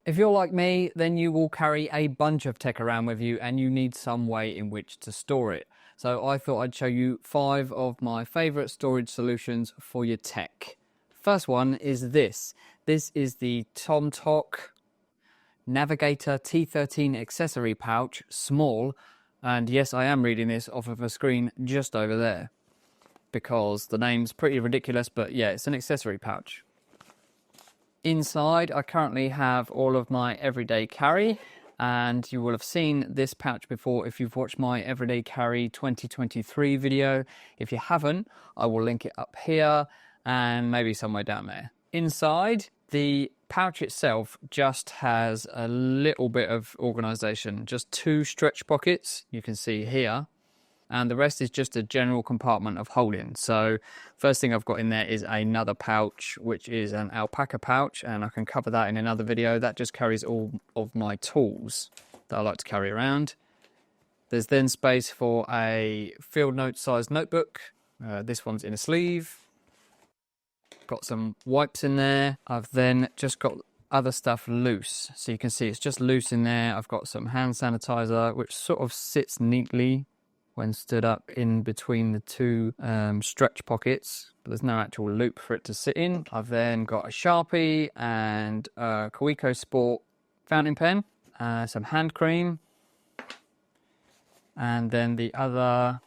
If you're like me, then you will carry a bunch of tech around with you and you need some way in which to store it. So I thought I'd show you 5 of my favorite storage solutions for your tech. First one is this. This is the Tomtoc Navigator T13 accessory pouch, small. And yes, I am reading this off of a screen just over there because the name's pretty ridiculous, but yeah, it's an accessory pouch. Inside, I currently have all of my everyday carry, and you will have seen this pouch before if you've watched my everyday carry 2023 video. If you haven't, I will link it up here and maybe somewhere down there. Inside, the pouch itself just has a little bit of organization, just 2 stretch pockets you can see here. And the rest is just a general compartment of holding. So first thing I've got in there is another pouch, which is an alpaca pouch, and I can cover that in another video. That just carries all of my tools that I like to carry around. There's then space for a field note sized notebook. This one's in a sleeve. Got some wipes in there. I've then just got other stuff loose. So you can see it's just loose in there. I've got some hand sanitizer, which sort of sits neatly when stood up in between the 2 stretch pockets, but there's no actual loop for it to sit in. I've then got a Sharpie and a Kaweco Sport fountain pen, some hand cream, and then the other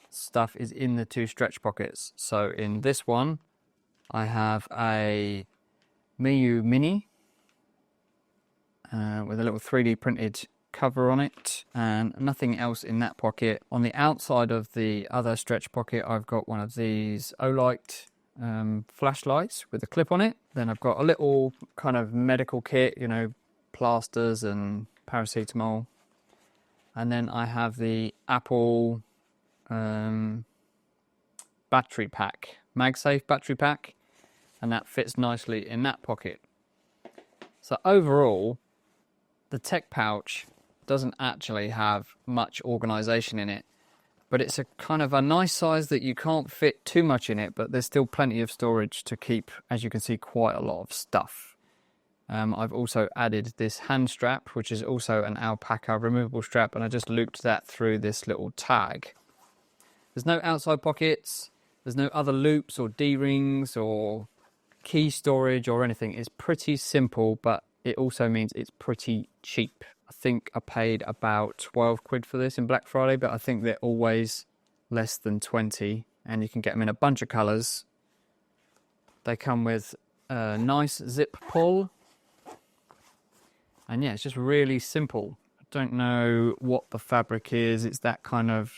stuff is in the 2 stretch pockets. So in this one, I have a Miyu Mini with a little 3D printed cover on it and nothing else in that pocket. On the outside of the other stretch pocket, I've got one of these Olight flashlights with a clip on it. Then I've got a little kind of medical kit, you know, plasters and paracetamol. And then I have the Apple battery pack, MagSafe battery pack, and that fits nicely in that pocket. So overall, the tech pouch doesn't actually have much organization in it, but it's a kind of a nice size that you can't fit too much in it, but there's still plenty of storage to keep, as you can see, quite a lot of stuff. I've also added this hand strap, which is also an alpaca removable strap, and I just looped that through this little tag. There's no outside pockets, there's no other loops or D-rings or key storage or anything. It's pretty simple, but it also means it's pretty cheap. I think I paid about 12 quid for this in Black Friday, but I think they're always less than 20, and you can get them in a bunch of colours. They come with a nice zip pull, and yeah, it's just really simple. I don't know what the fabric is. It's that kind of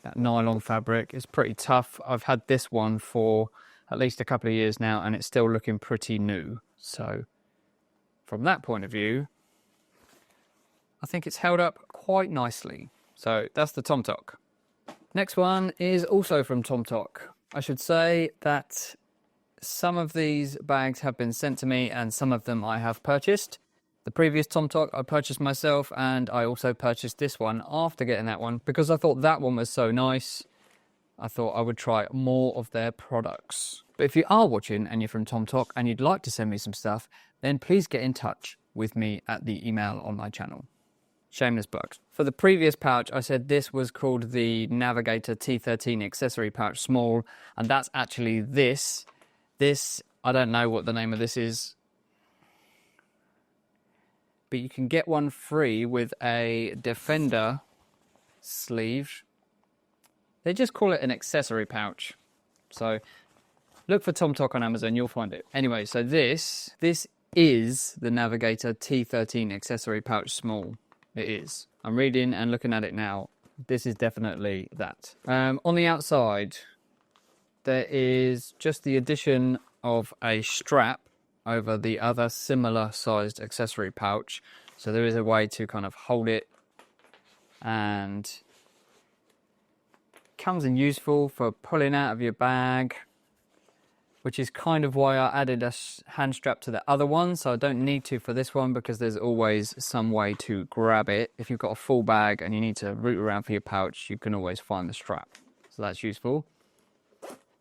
that nylon fabric. It's pretty tough. I've had this one for at least a couple of years now, and it's still looking pretty new. So from that point of view, I think it's held up quite nicely. So that's the Tomtoc. Next one is also from Tomtoc. I should say that some of these bags have been sent to me and some of them I have purchased. The previous Tomtoc I purchased myself, and I also purchased this one after getting that one because I thought that one was so nice. I thought I would try more of their products. But if you are watching and you're from Tomtoc and you'd like to send me some stuff, then please get in touch with me at the email on my channel. Shameless plugs. For the previous pouch, I said this was called the Navigator T13 accessory pouch small, and that's actually this. This, I don't know what the name of this is, but you can get one free with a Defender sleeve. They just call it an accessory pouch. So look for Tomtoc on Amazon, you'll find it. Anyway, so this is the Navigator T13 accessory pouch small. It is. I'm reading and looking at it now. This is definitely that. On the outside, there is just the addition of a strap over the other similar sized accessory pouch. So there is a way to kind of hold it, and comes in useful for pulling out of your bag, which is kind of why I added a hand strap to the other one. So I don't need to for this one because there's always some way to grab it. If you've got a full bag and you need to root around for your pouch, you can always find the strap. So that's useful.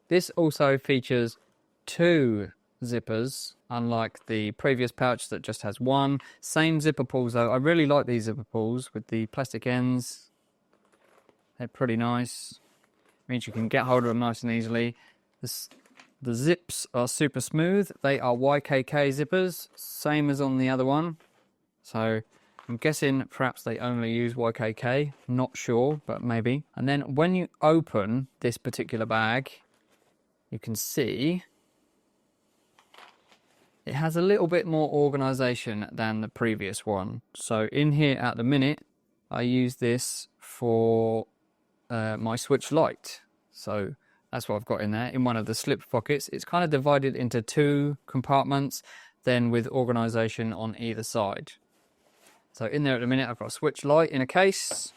This also features 2 zippers, unlike the previous pouch that just has one. Same zipper pulls though. I really like these zipper pulls with the plastic ends. They're pretty nice. Means you can get hold of them nice and easily. The zips are super smooth. They are YKK zippers, same as on the other one. So I'm guessing perhaps they only use YKK, not sure, but maybe. And then when you open this particular bag, you can see it has a little bit more organization than the previous one. So in here at the minute, I use this for my switch light. So that's what I've got in there, in one of the slip pockets. It's kind of divided into 2 compartments, then with organization on either side. So in there at the minute, I've got a switch light in a case.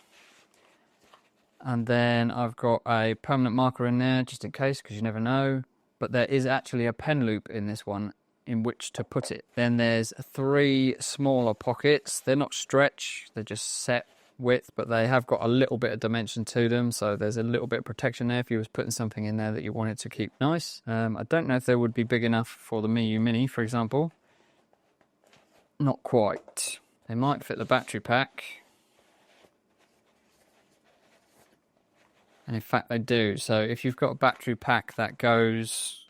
And then I've got a permanent marker in there, just in case, because you never know. But there is actually a pen loop in this one in which to put it. Then there's 3 smaller pockets. They're not stretch, they're just set width, but they have got a little bit of dimension to them, so there's a little bit of protection there if you was putting something in there that you wanted to keep nice. I don't know if they would be big enough for the Miyoo Mini, for example. Not quite. They might fit the battery pack. And in fact they do. So if you've got a battery pack that goes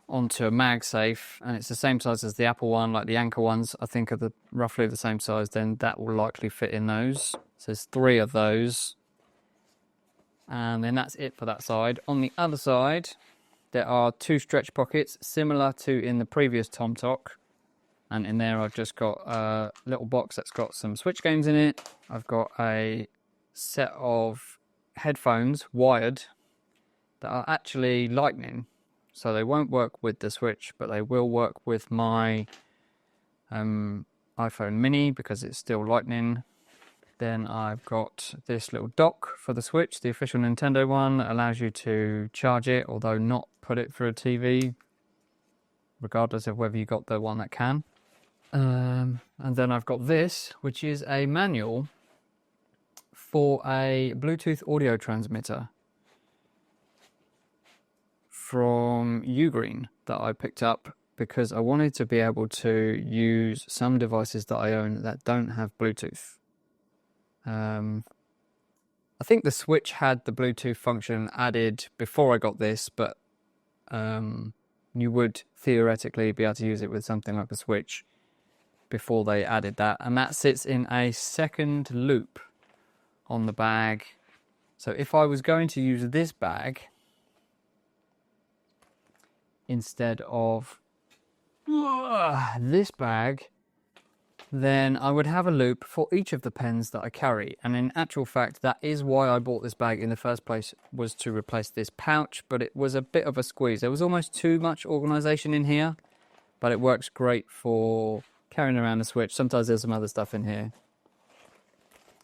onto a MagSafe and it's the same size as the Apple one, like the Anker ones I think are roughly the same size, then that will likely fit in those. So there's 3 of those, and then that's it for that side. On the other side there are 2 stretch pockets similar to in the previous Tomtoc, and in there I've just got a little box that's got some Switch games in it. I've got a set of headphones wired that are actually lightning. So they won't work with the Switch, but they will work with my iPhone mini because it's still lightning. Then I've got this little dock for the Switch, the official Nintendo one, that allows you to charge it, although not put it through a TV, regardless of whether you got the one that can. And then I've got this, which is a manual for a Bluetooth audio transmitter from Ugreen that I picked up because I wanted to be able to use some devices that I own that don't have Bluetooth. I think the Switch had the Bluetooth function added before I got this, but you would theoretically be able to use it with something like the Switch before they added that. And that sits in a second loop on the bag. So if I was going to use this bag instead of this bag, then I would have a loop for each of the pens that I carry. And in actual fact, that is why I bought this bag in the first place, was to replace this pouch, but it was a bit of a squeeze. There was almost too much organization in here, but it works great for carrying around the Switch. Sometimes there's some other stuff in here.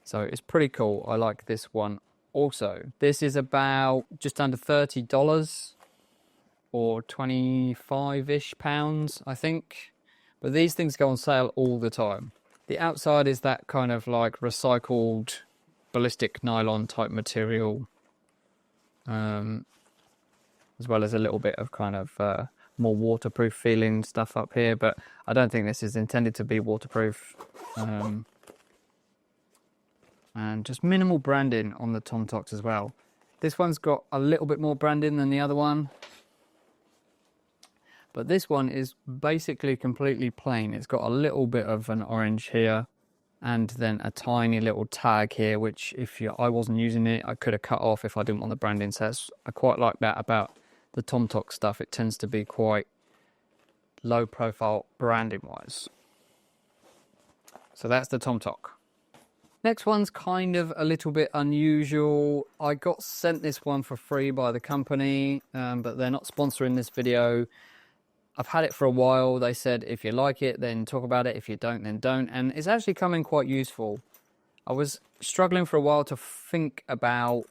So it's pretty cool. I like this one also. This is about just under $30 or 25-ish pounds, I think. But these things go on sale all the time. The outside is that kind of like recycled ballistic nylon type material, as well as a little bit of kind of more waterproof feeling stuff up here, but I don't think this is intended to be waterproof. And just minimal branding on the Tomtocs as well. This one's got a little bit more branding than the other one, but this one is basically completely plain. It's got a little bit of an orange here, and then a tiny little tag here, which if I wasn't using it, I could have cut off if I didn't want the branding. So I quite like that about the Tomtoc stuff. It tends to be quite low profile branding wise. So that's the Tomtoc. Next one's kind of a little bit unusual. I got sent this one for free by the company, but they're not sponsoring this video. I've had it for a while. They said if you like it, then talk about it. If you don't, then don't. And it's actually coming quite useful. I was struggling for a while to think about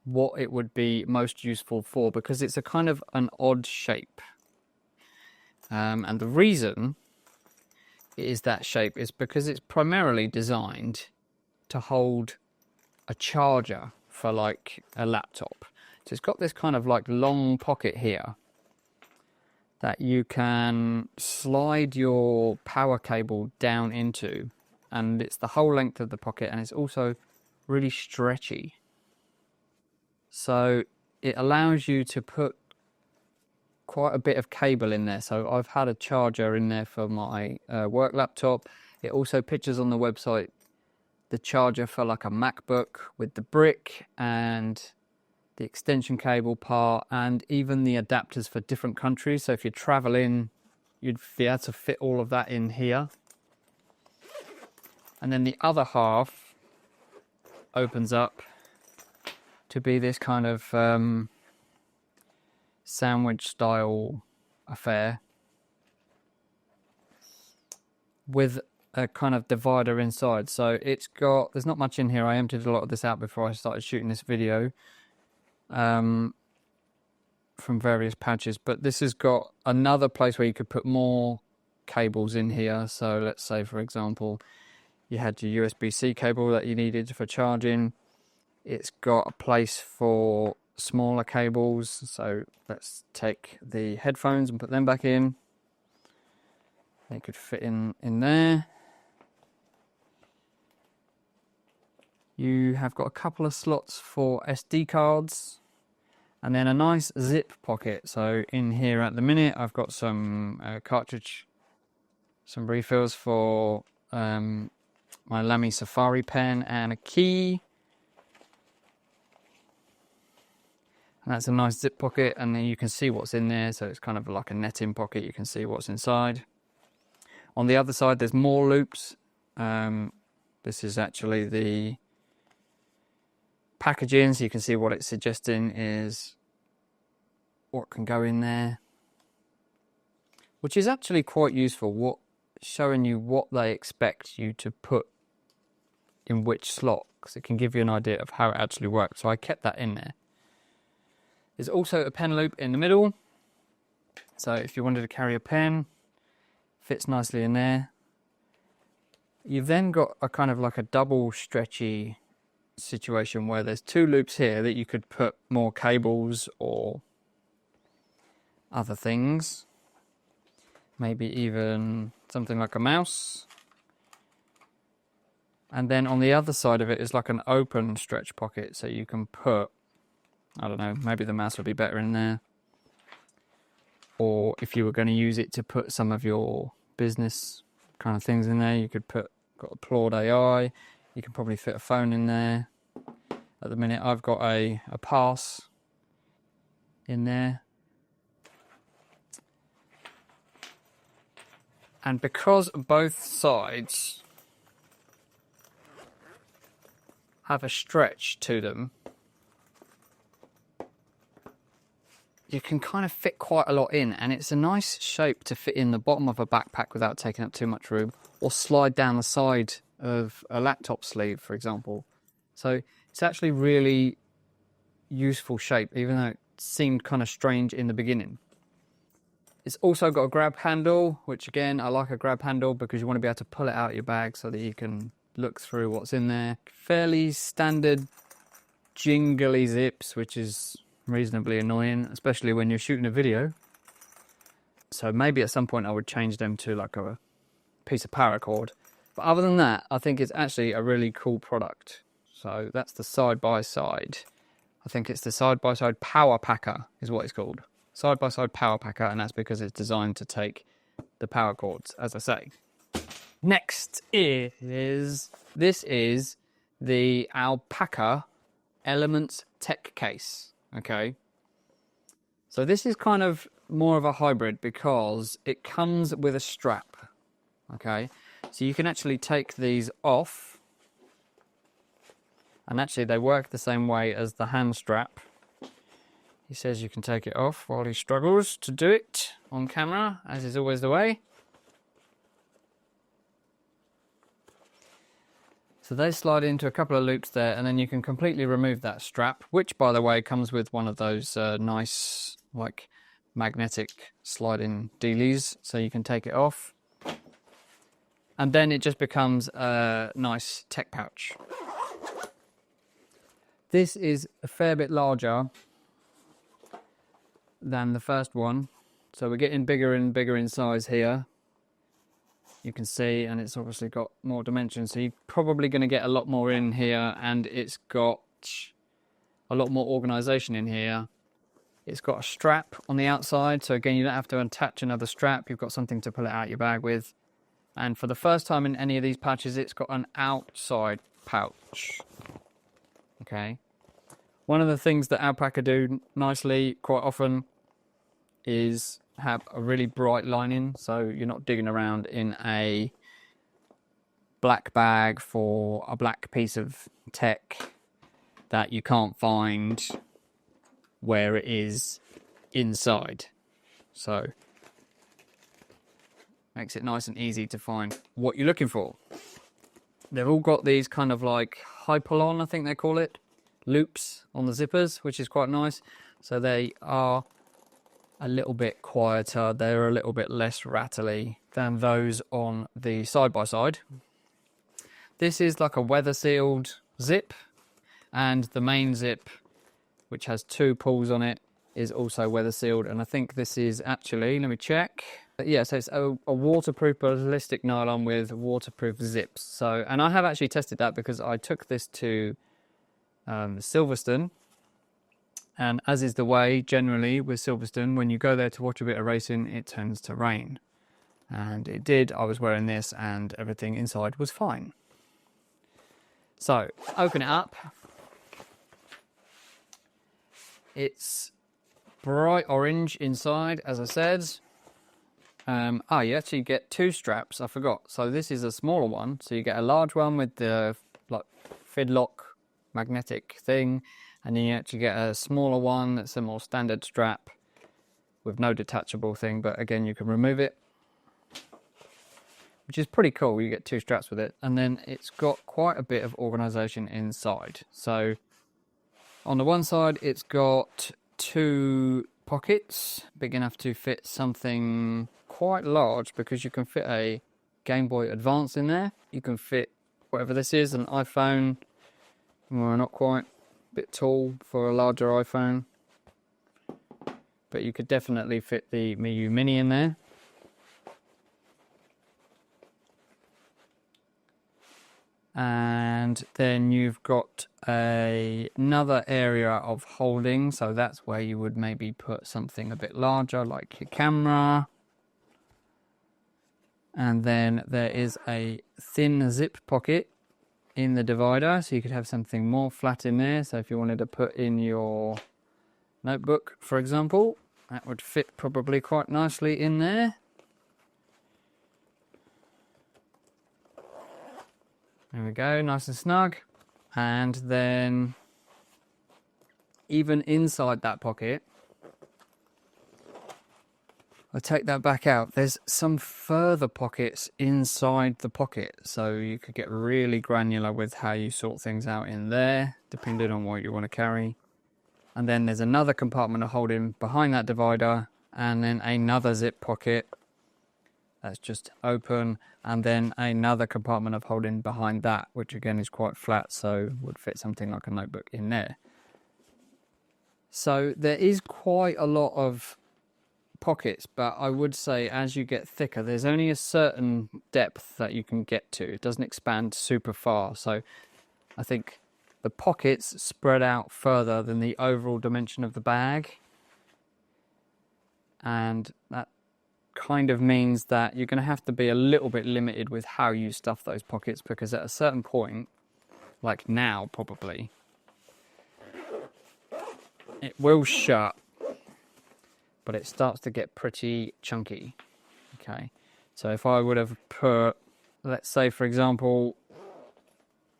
what it would be most useful for, because it's a kind of an odd shape. And the reason it is that shape is because it's primarily designed to hold a charger for like a laptop. So it's got this kind of like long pocket here, that you can slide your power cable down into, and it's the whole length of the pocket, and it's also really stretchy. So it allows you to put quite a bit of cable in there. So I've had a charger in there for my work laptop. It also pictures on the website the charger for like a MacBook with the brick and the extension cable part, and even the adapters for different countries. So if you're traveling, you'd be able to fit all of that in here. And then the other half opens up to be this kind of sandwich style affair with a kind of divider inside. So it's got, there's not much in here. I emptied a lot of this out before I started shooting this video from various pouches, but this has got another place where you could put more cables in here. So let's say, for example, you had your USB-C cable that you needed for charging. It's got a place for smaller cables. So let's take the headphones and put them back in. They could fit in there. You have got a couple of slots for SD cards, and then a nice zip pocket. So in here at the minute, I've got some cartridge, some refills for my Lamy Safari pen, and a key. And that's a nice zip pocket, and then you can see what's in there. So it's kind of like a netting pocket. You can see what's inside. On the other side, there's more loops. This is actually the packaging, so you can see what it's suggesting is what can go in there, which is actually quite useful, showing you what they expect you to put in which slot, because it can give you an idea of how it actually works. So I kept that in there. There's also a pen loop in the middle, so if you wanted to carry a pen, fits nicely in there. You've then got a kind of like a double stretchy situation where there's two loops here that you could put more cables or other things, maybe even something like a mouse. And then on the other side of it is like an open stretch pocket, so you can put, I don't know, maybe the mouse would be better in there, or if you were going to use it to put some of your business kind of things in there, you could got a Claude AI, you can probably fit a phone in there. At the minute I've got a pass in there. And because both sides have a stretch to them, you can kind of fit quite a lot in, and it's a nice shape to fit in the bottom of a backpack without taking up too much room, or slide down the side of a laptop sleeve, for example. So it's actually really useful shape, even though it seemed kind of strange in the beginning. It's also got a grab handle, which again, I like a grab handle because you want to be able to pull it out of your bag so that you can look through what's in there. Fairly standard jingly zips, which is reasonably annoying, especially when you're shooting a video. So maybe at some point I would change them to like a piece of paracord. But other than that, I think it's actually a really cool product. So that's the side-by-side. I think it's the side-by-side power packer is what it's called. Side-by-side power packer, and that's because it's designed to take the power cords, as I say. Next is, this is the Alpaca Elements Tech case, okay? So this is kind of more of a hybrid because it comes with a strap, okay? So you can actually take these off, and actually they work the same way as the hand strap. He says you can take it off while he struggles to do it on camera, as is always the way. So they slide into a couple of loops there, and then you can completely remove that strap, which, by the way, comes with one of those nice, like, magnetic sliding dealies, so you can take it off. And then it just becomes a nice tech pouch. This is a fair bit larger than the first one. So we're getting bigger and bigger in size here. You can see, and it's obviously got more dimensions. So you're probably going to get a lot more in here, and it's got a lot more organization in here. It's got a strap on the outside. So again, you don't have to attach another strap. You've got something to pull it out your bag with. And for the first time in any of these pouches, it's got an outside pouch. Okay. One of the things that Alpaca do nicely quite often is have a really bright lining, so you're not digging around in a black bag for a black piece of tech that you can't find where it is inside. So makes it nice and easy to find what you're looking for. They've all got these kind of like hypalon, I think they call it, loops on the zippers, which is quite nice. So they are a little bit quieter, they're a little bit less rattly than those on the side-by-side. This is like a weather sealed zip, and the main zip, which has 2 pulls on it, is also weather sealed. And I think this is actually, let me check. Yeah, so it's a waterproof ballistic nylon with waterproof zips. So, and I have actually tested that because I took this to Silverstone. And as is the way generally with Silverstone, when you go there to watch a bit of racing, it tends to rain. And it did. I was wearing this and everything inside was fine. So, open it up. It's bright orange inside, as I said. You actually get 2 straps, I forgot. So this is a smaller one. So you get a large one with the like fidlock magnetic thing. And then you actually get a smaller one that's a more standard strap with no detachable thing, but again, you can remove it, which is pretty cool. You get 2 straps with it, and then it's got quite a bit of organization inside. So on the one side, it's got 2 pockets, big enough to fit something quite large, because you can fit a Game Boy Advance in there. You can fit whatever this is, an iPhone, well, not quite. Bit tall for a larger iPhone, but you could definitely fit the Miu Mini in there. And then you've got another area of holding, so that's where you would maybe put something a bit larger like your camera. And then there is a thin zip pocket in the divider, so you could have something more flat in there. So if you wanted to put in your notebook, for example, that would fit probably quite nicely in there. There we go, nice and snug. And then even inside that pocket, I take that back out, there's some further pockets inside the pocket, so you could get really granular with how you sort things out in there, depending on what you want to carry. And then there's another compartment of holding behind that divider, and then another zip pocket that's just open, and then another compartment of holding behind that, which again is quite flat, so would fit something like a notebook in there. So there is quite a lot of pockets, but I would say as you get thicker, there's only a certain depth that you can get to. It doesn't expand super far, so I think the pockets spread out further than the overall dimension of the bag, and that kind of means that you're going to have to be a little bit limited with how you stuff those pockets, because at a certain point, like now probably, it will shut, but it starts to get pretty chunky. Okay, so if I would have put, let's say for example,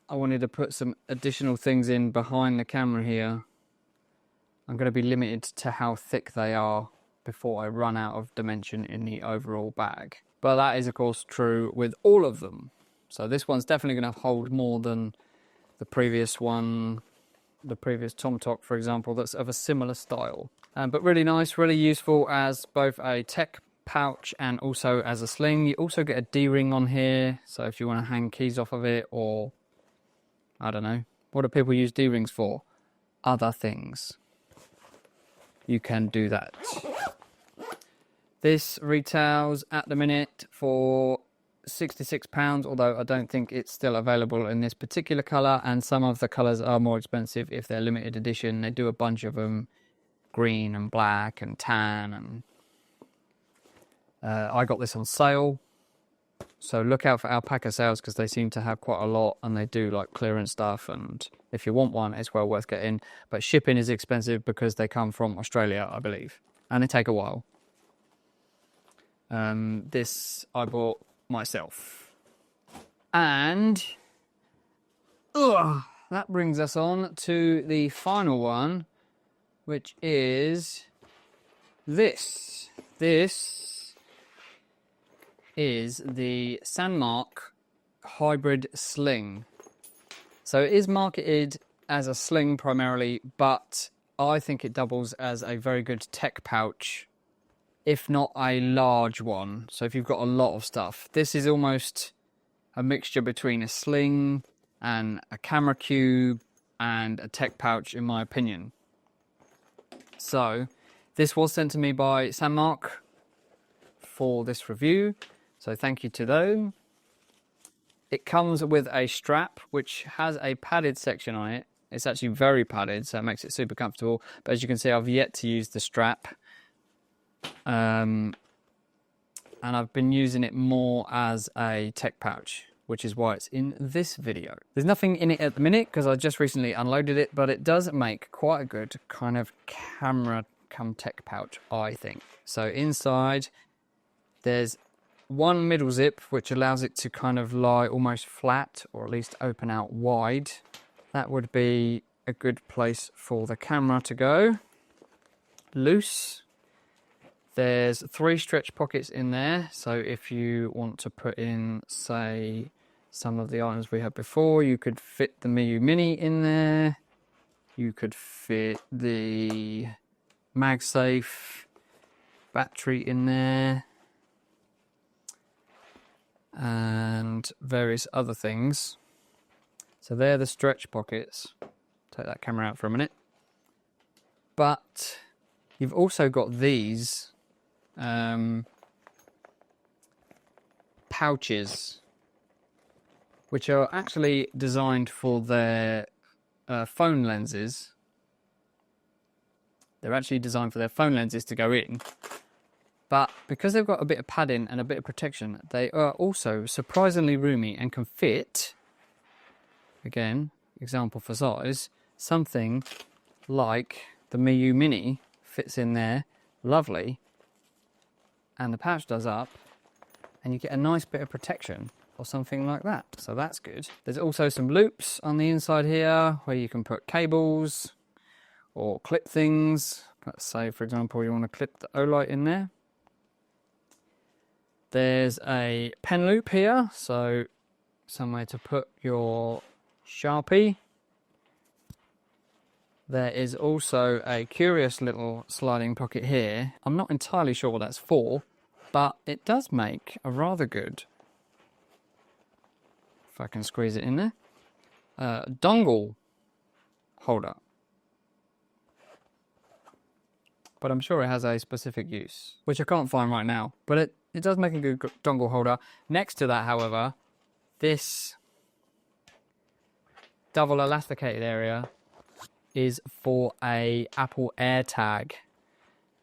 I wanted to put some additional things in behind the camera here, I'm going to be limited to how thick they are before I run out of dimension in the overall bag. But that is of course true with all of them. So this one's definitely going to hold more than the previous one, the previous Tomtoc, for example, that's of a similar style. But really nice, really useful as both a tech pouch and also as a sling. You also get a D-ring on here, so if you want to hang keys off of it, or I don't know, what do people use D-rings for? Other things. You can do that. This retails at the minute for £66, although I don't think it's still available in this particular colour, and some of the colours are more expensive if they're limited edition. They do a bunch of them, green and black and tan, and I got this on sale. So look out for Alpaca sales because they seem to have quite a lot, and they do like clearance stuff, and if you want one it's well worth getting. But shipping is expensive because they come from Australia, I believe, and they take a while. This I bought myself. And that brings us on to the final one, which is this. This is the Sandmarc Hybrid Sling. So it is marketed as a sling primarily, but I think it doubles as a very good tech pouch, if not a large one. So if you've got a lot of stuff, this is almost a mixture between a sling and a camera cube and a tech pouch, in my opinion. So this was sent to me by Sandmarc for this review, so thank you to them. It comes with a strap which has a padded section on it. It's actually very padded, so it makes it super comfortable. But as you can see, I've yet to use the strap. And I've been using it more as a tech pouch, which is why it's in this video. There's nothing in it at the minute because I just recently unloaded it, but it does make quite a good kind of camera come tech pouch, I think. So inside there's one middle zip which allows it to kind of lie almost flat, or at least open out wide. That would be a good place for the camera to go. Loose. There's 3 stretch pockets in there, so if you want to put in, say, some of the items we had before, you could fit the Miyu Mini in there. You could fit the MagSafe battery in there, and various other things. So they're the stretch pockets. Take that camera out for a minute. But you've also got these pouches, which are actually designed for their phone lenses. They're actually designed for their phone lenses to go in. But because they've got a bit of padding and a bit of protection, they are also surprisingly roomy and can fit, again, example for size, something like the Miyu Mini fits in there, lovely, and the pouch does up, and you get a nice bit of protection or something like that. So that's good. There's also some loops on the inside here where you can put cables or clip things. Let's say, for example, you want to clip the Olight in there. There's a pen loop here, so somewhere to put your Sharpie. There is also a curious little sliding pocket here. I'm not entirely sure what that's for, but it does make a rather good, if I can squeeze it in there, dongle holder. But I'm sure it has a specific use, which I can't find right now. But it does make a good dongle holder. Next to that, however, this double elasticated area is for a Apple AirTag.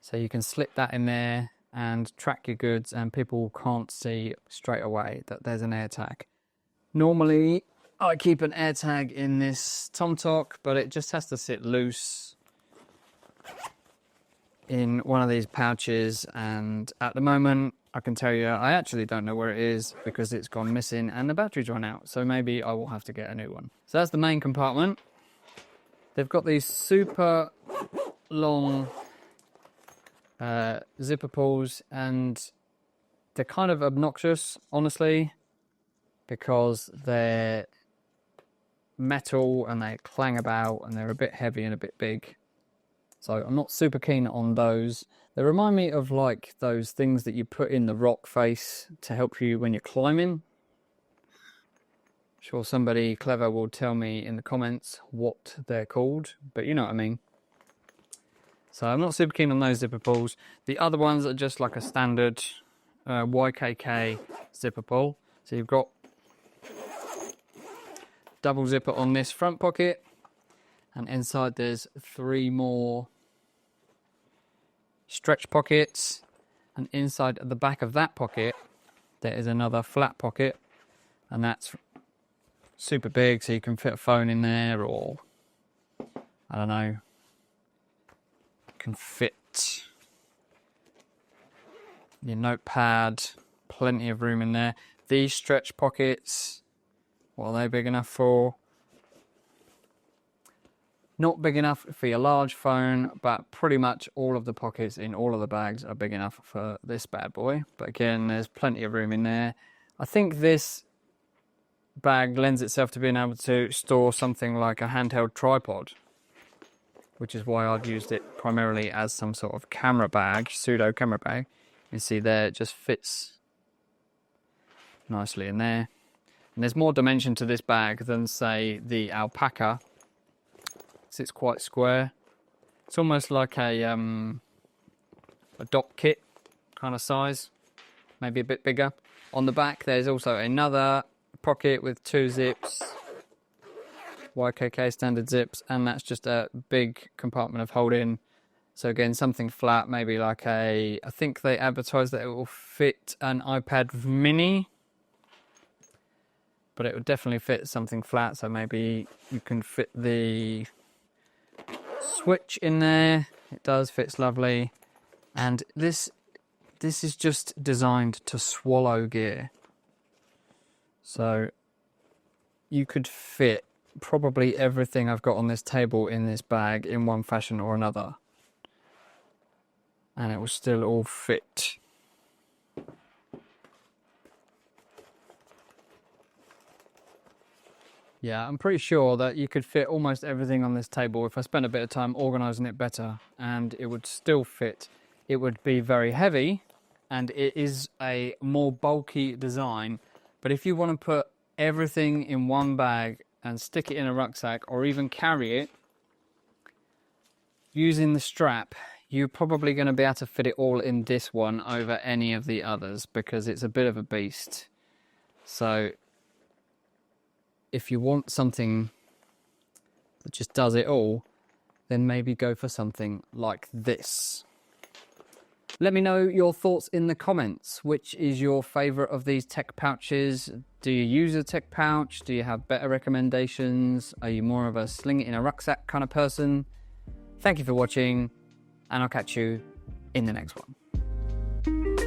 So you can slip that in there and track your goods, and people can't see straight away that there's an AirTag. Normally, I keep an AirTag in this Tomtoc, but it just has to sit loose in one of these pouches, and at the moment I can tell you I actually don't know where it is because it's gone missing and the battery's run out, so maybe I will have to get a new one. So that's the main compartment. They've got these super long zipper pulls, and they're kind of obnoxious, honestly, because they're metal and they clang about and they're a bit heavy and a bit big. So I'm not super keen on those. They remind me of like those things that you put in the rock face to help you when you're climbing. I'm sure somebody clever will tell me in the comments what they're called, but you know what I mean. So I'm not super keen on those zipper pulls. The other ones are just like a standard YKK zipper pull. So you've got double zipper on this front pocket, and inside there's 3 more stretch pockets, and inside the back of that pocket there is another flat pocket, and that's super big, so you can fit a phone in there, or I don't know, you can fit your notepad, plenty of room in there. These stretch pockets, what are they big enough for? Not big enough for your large phone, but pretty much all of the pockets in all of the bags are big enough for this bad boy. But again, there's plenty of room in there. I think this bag lends itself to being able to store something like a handheld tripod, which is why I've used it primarily as some sort of camera bag, pseudo camera bag. You see there, it just fits nicely in there. And there's more dimension to this bag than, say, the Alpaca. It's quite square. It's almost like a dock kit kind of size, maybe a bit bigger. On the back there's also another pocket with 2 zips, YKK standard zips, and that's just a big compartment of holding. So again, something flat, maybe like I think they advertise that it will fit an iPad mini, but it would definitely fit something flat. So maybe you can fit the switch in there. It does, fits lovely. And this is just designed to swallow gear. So you could fit probably everything I've got on this table in this bag in one fashion or another, and it will still all fit. Yeah, I'm pretty sure that you could fit almost everything on this table if I spent a bit of time organising it better, and it would still fit. It would be very heavy, and it is a more bulky design, but if you want to put everything in one bag and stick it in a rucksack, or even carry it using the strap, you're probably going to be able to fit it all in this one over any of the others, because it's a bit of a beast. So if you want something that just does it all, then maybe go for something like this. Let me know your thoughts in the comments. Which is your favourite of these tech pouches? Do you use a tech pouch? Do you have better recommendations? Are you more of a sling it in a rucksack kind of person? Thank you for watching, and I'll catch you in the next one.